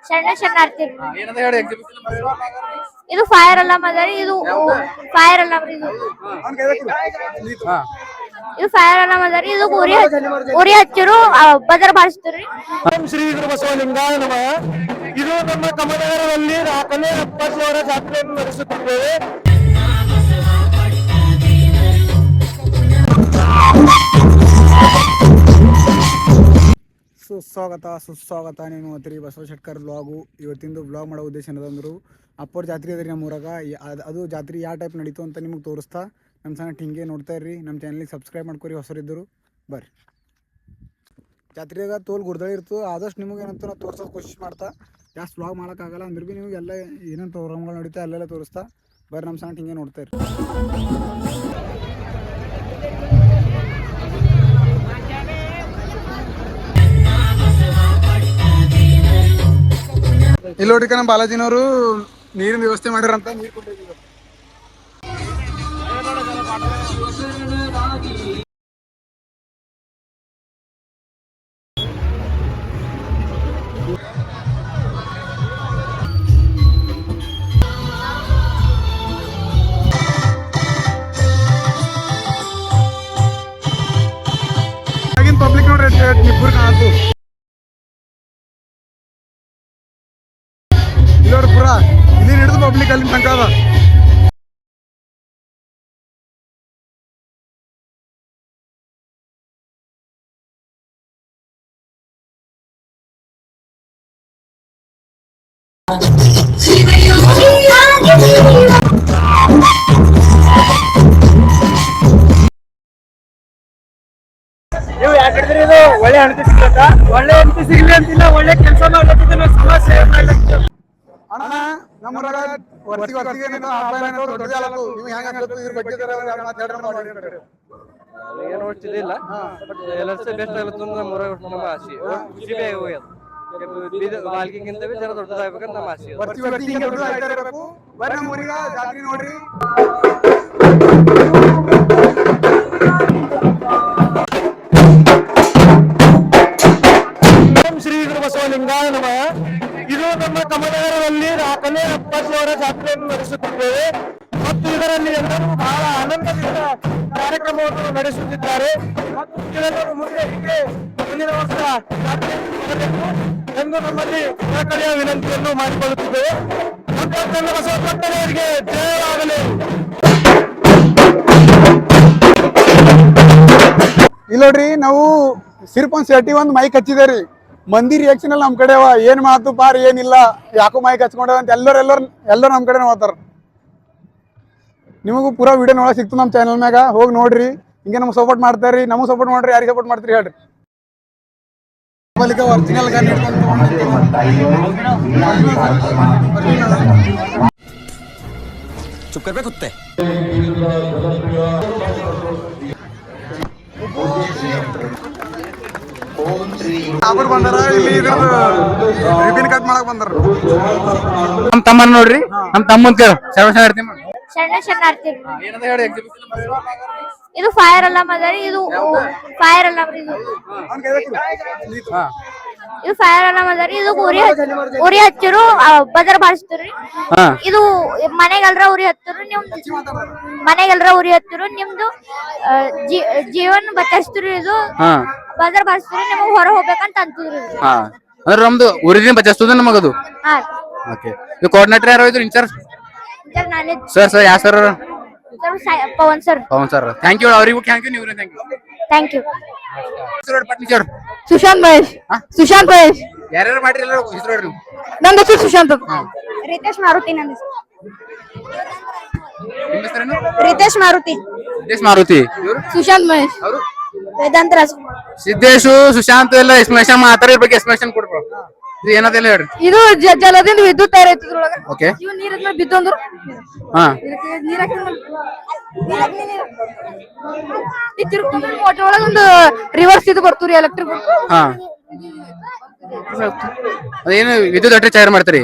ಶರಣ ಶರಣಾರ್ಥಿ. ಏನಂತ ಹೇಳಿ ಎಕ್ಸಿಬಿಷನ್ ಇದು ಫೈರ್ ಅಲಾರ್ಮ್ ಅದರಿ. ಇದು ಫೈರ್ ಅಲಾರ್ಮ್. ಇದು ಫೈರ್ ಅಲಾರ್ಮ್ ಅದರಿ. ಇದು ಉರಿ ಹಚ್ಚಿರು ಬದರ್ ಬಾರಿಸ್ತೀರಿ. ಶ್ರೀ ಗುರು ಬಸವಲಿಂಗಾಯ ನಮಃ. ಇದು ನಮ್ಮ ಕಮಲನಗರದಲ್ಲಿ ರಾಕಲೆ 70 ಜಾತ್ರೆಯನ್ನು ನಡೆಸುತ್ತಿದ್ದೇವೆ. ಸುಸ್ವಾಗತ ನೀನು ಅತ್ರಿ ಬಸವ ಶೆಟ್ಕರ್ ಬ್ಲಾಗು. ಇವತ್ತಿಂದು ಬ್ಲಾಗ್ ಮಾಡೋ ಉದ್ದೇಶ ಏನದಂದ್ರು ಅಪ್ಪರ ಜಾತ್ರೆ ಅದ್ರಿ ನಮ್ಮ ಊರಾಗ. ಅದು ಜಾತ್ರೆ ಯಾವ ಟೈಪ್ ನಡೀತು ಅಂತ ನಿಮಗೆ ತೋರಿಸ್ತಾ ನಮ್ಮ ಸಣ್ಣ ಹಿಂಗೆ ನೋಡ್ತಾ ಇರ್ರಿ. ನಮ್ಮ ಚಾನಲ್ಗೆ ಸಬ್ಸ್ಕ್ರೈಬ್ ಮಾಡ್ಕೊರಿ ಹೊಸರಿದ್ದರು ಬರ್ರಿ. ಜಾತ್ರೆಯಾಗ ತೋಲ್ ಗುರ್ದಳಿ ಇರ್ತು. ಆದಷ್ಟು ನಿಮಗೆ ಏನಂತ ನಾವು ತೋರ್ಸೋದು ಕೋಶಿಶ್ ಮಾಡ್ತಾ. ಜಾಸ್ತಿ ಬ್ಲಾಗ್ ಮಾಡೋಕ್ಕಾಗಲ್ಲ ಅಂದ್ರೆ ಭೀ ನಿಮಗೆ ಎಲ್ಲ ಏನೇನು ಪ್ರೋಗ್ರಾಮ್ಗಳು ನಡೀತಾ ಅಲ್ಲೆಲ್ಲ ತೋರಿಸ್ತಾ ಬರ್ರಿ. ನಮ್ಮ ಸಣ್ಣ ಹಿಂಗೆ ನೋಡ್ತಾ ಇರ್ರಿ. ಇಲ್ಲಿ ನೋಡ್ರಿ ನಮ್ಮ ಬಾಲಾಜಿನವರು ನೀರಿನ ವ್ಯವಸ್ಥೆ ಮಾಡ್ಯಾರಂತ ನೀರು ಕೊಟ್ಟಿದ್ದೀವಿ. ಪಬ್ಲಿಕ್ ನೋಡ್ರಿ ನಿಬ್ಬರು ಕಾಣತ್ತು. ಇಲ್ಲೋರು ಪುರ ಇಲ್ಲಿ ಹಿಡಿದು ಪಬ್ಲಿಕ್ ಅಲ್ಲಿ ತನಕ ಅದ. ನೀವು ಯಾಕಂದ್ರೆ ಇದು ಒಳ್ಳೆ ಅಣತಿ ಸಿಗ್ಲತ್ತ. ಒಳ್ಳೆ ಅಣತಿ ಸಿಗ್ಲಿ ಅಂತಿಲ್ಲ, ಒಳ್ಳೆ ಕೆಲಸ ಮಾಡ್ಲತ್ತಿದ್ದ ಸಮಾಜ ಸೇವೆ ಮಾಡ್ಲತ್ತಿದ್ದ. ಅಣ್ಣ ನಮ್ಮೂರಾಗ ವರ್ಷಿಗೆ ದೊಡ್ಡದಾಗಲ್ಲ. ನೀವು ಹೆಂಗ ಇದ್ರ ಬಗ್ಗೆ ಏನು ನೋಡ್ತಿದ್ದಿಲ್ಲ. ಬಟ್ ಎಲ್ಲರೂ ಬೆಸ್ಟ್ ಆಗುತ್ತೆ ನಮ್ಮ ಊರಾಗ ನಮ್ಮ ಆಸೆ. ಖುಷಿ ಬಿ ಹೋಗ್ಯದ. ವಾಲ್ಗಿಂತ ಜರ ದೊಡ್ಡದಾಗಬೇಕಂತ ನಮ್ಮ ಆಸೆ. ಬರ್ರಿ ನಮ್ಮ ಊರಿಗ ಜಾತ್ರೆ ನೋಡ್ರಿ. ಶ್ರೀ ಗುರು ಬಸವಲಿಂಗಾಯ ನಮಃ. ಇದು ನಮ್ಮ ಕಮಲನಗರದಲ್ಲಿ ರಾಕಲೆ 70 ಜಾತ್ರೆಯನ್ನು ನಡೆಸುತ್ತಿದ್ದೇವೆ ಮತ್ತು ಇದರಲ್ಲಿ ಎಲ್ಲರೂ ಬಹಳ ಆನಂದದಿಂದ ಕಾರ್ಯಕ್ರಮವನ್ನು ನಡೆಸುತ್ತಿದ್ದಾರೆ. ಮತ್ತು ಇದೆಲ್ಲರೂ ಮುಂದೆ ಹೀಗೆ ಮುಂದಿನ ವರ್ಷ ಜಾತ್ರೆಯನ್ನು ಮಾಡಬೇಕು ಎಂದು ನಮ್ಮಲ್ಲಿ ಕಳಕಳಿಯ ವಿನಂತಿಯನ್ನು ಮಾಡಿಕೊಳ್ಳುತ್ತಿದ್ದೇವೆ. ಬಸವಪ್ಪನವರಿಗೆ ಜಯವಾಗಲಿ. ಇಲ್ಲಿ ನೋಡ್ರಿ ನಾವು ಸಿರ್ಪೊಂದ್ ಶೆಟ್ಟಿ ಒಂದು ಮೈಕ್ ಹಚ್ಚಿದೇರಿ. ಮಂದಿ ರಿಯಾಕ್ಷನ್ ಎಲ್ಲ ನಮ್ಮ ಕಡೆ ಅವ. ಏನ್ ಮಾತು ಪಾರ್ ಏನಿಲ್ಲ, ಯಾಕೋ ಮೈಕ್ ಹಚ್ಕೊಂಡ ಅಂತ ಎಲ್ಲರೂ ನಮ್ಮ ಕಡೆ ಹೋಗ್ತಾರ. ನಿಮಗೂ ಪೂರಾ ವಿಡಿಯೋ ನೋಡಕ್ ಸಿಕ್ತು ನಮ್ಮ ಚಾನಲ್ ಮ್ಯಾಗ. ಹೋಗಿ ನೋಡ್ರಿ. ಹಿಂಗೆ ನಮ್ಗೆ ಸಪೋರ್ಟ್ ಮಾಡ್ತಾರ್ರಿ. ನಮಗೂ ಸಪೋರ್ಟ್ ಮಾಡ್ರಿ. ಯಾರಿಗೆ ಸಪೋರ್ಟ್ ಮಾಡ್ತೀರಿ ಹೇಳ್ರಿ. ಒರಿಜಿನಲ್ ಗಾನ್ ಚುಪ್ ಕರ್ಬೇಕು ಕುತ್ತೆ. ಬಂದಾರ ಇಲ್ಲಿ ರಿಬಿನ್ ಕಟ್ ಮಾಡಕ್ ಬಂದಾರ. ನಮ್ಮ ತಮ್ಮನ ನೋಡ್ರಿ. ನಮ್ಮ ತಮ್ಮನ್ ಶರಣ ಶರಣಾರ್ಥಿ. ಏನಂತ ಹೇಳಿ ಎಕ್ಸಿಬಿಷನ್ ಇದು ಫೈರ್ ಅಲಾರ್ಮ್ ಅದರಿ. ಇದು ಫೈರ್ ಅಲಾರ್ಮ್. ಇದು ಫೈರ್ ಅಲಾರ್ಮ್ ಅದರಿ. ಇದು ಉರಿ ಹಚ್ಚಿರು ಬದರ್ ಬಾರಿಸ್ತೀರಿ. ಇದು ಮನೆಗೆಲ್ರ ಉರಿ ಹತ್ತಿರು. ನಿಮ್ದು ಮನೆಗೆಲ್ರ ಉರಿ ಹತ್ತಿರು. ನಿಮ್ದು ಜೀವನ ಬಚಾಯಿಸ್ತೀರಿ. ಇದು ಬದರ್ ಬಾರಿಸ್ತೀರಿ. ನಿಮಗ್ ಹೊರ ಹೋಗ್ಬೇಕಂತ ಅಂತಿದ್ರಿ. ಅಂದ್ರೆ ನಮ್ದು ಊರಿನ ಬಚಾಯಿಸ್ತದ ನಮಗದು. ಓಕೆ. ಇದು ಕೋಆರ್ಡಿನೇಟರ್ ಯಾರು ಇದ್ರು? ಇನ್ಚಾರ್ಜ್ ಸರ್ ಯಾವ sir? Pavan sir. Thank you. ಅವರಿಗೂ ಥ್ಯಾಂಕ್ ಯು, ನೀವು ಥ್ಯಾಂಕ್ ಯು. ಸುಶಾಂತ್ ಮಹೇಶ್. ಯಾರ್ಯಾರು ಮಾಡ್ರಿ ಎಲ್ಲರೂ ಹೆಸರು ಹೇಳ್ರಿ. ನನ್ನ ಹೆಸರು ಸುಶಾಂತ್. ರಿತೇಶ್ ಮಾರುತಿ. ನನ್ನ ನಿಮ್ಮ ಹೆಸರೇನು? ರಿತೇಶ್ ಮಾರುತಿ. ಸುಶಾಂತ್ ಮಹೇಶ್. ಅವರು ವೇದಾಂತ ರಾಜ್. ಸಿದ್ದೇಶು ಸುಶಾಂತ್ ಎಲ್ಲ ಎಕ್ಸ್ಪ್ಲನೇಷನ್ ಮಾತಾಡಿ ಬಗ್ಗೆ ಎಕ್ಸ್ಪ್ಲನೇಷನ್ ಕೊಡ್ಬೋ. ಇದು ಏನದೆಲ್ಲ ಹೇಳ್ರಿ. ಇದು ಜಲದಿಂದ ವಿದ್ಯುತ್ ತಯಾರಾಯ್ತದ್ರೊಳಗ. ಓಕೆ. ಇವ್ ನೀರಿನ ಬಿದ್ದೊಂದ್ರು ಮೋಟರ್ ಒಳಗ ಒಂದು ರಿವರ್ಸ್ ಇದು ಬರ್ತವ್ರಿ ಎಲೆಕ್ಟ್ರಿಕ್. ಅದೇನು ವಿದ್ಯುತ್ ಅಟ್ರಿ ತಯಾರು ಮಾಡ್ತೀರಿ?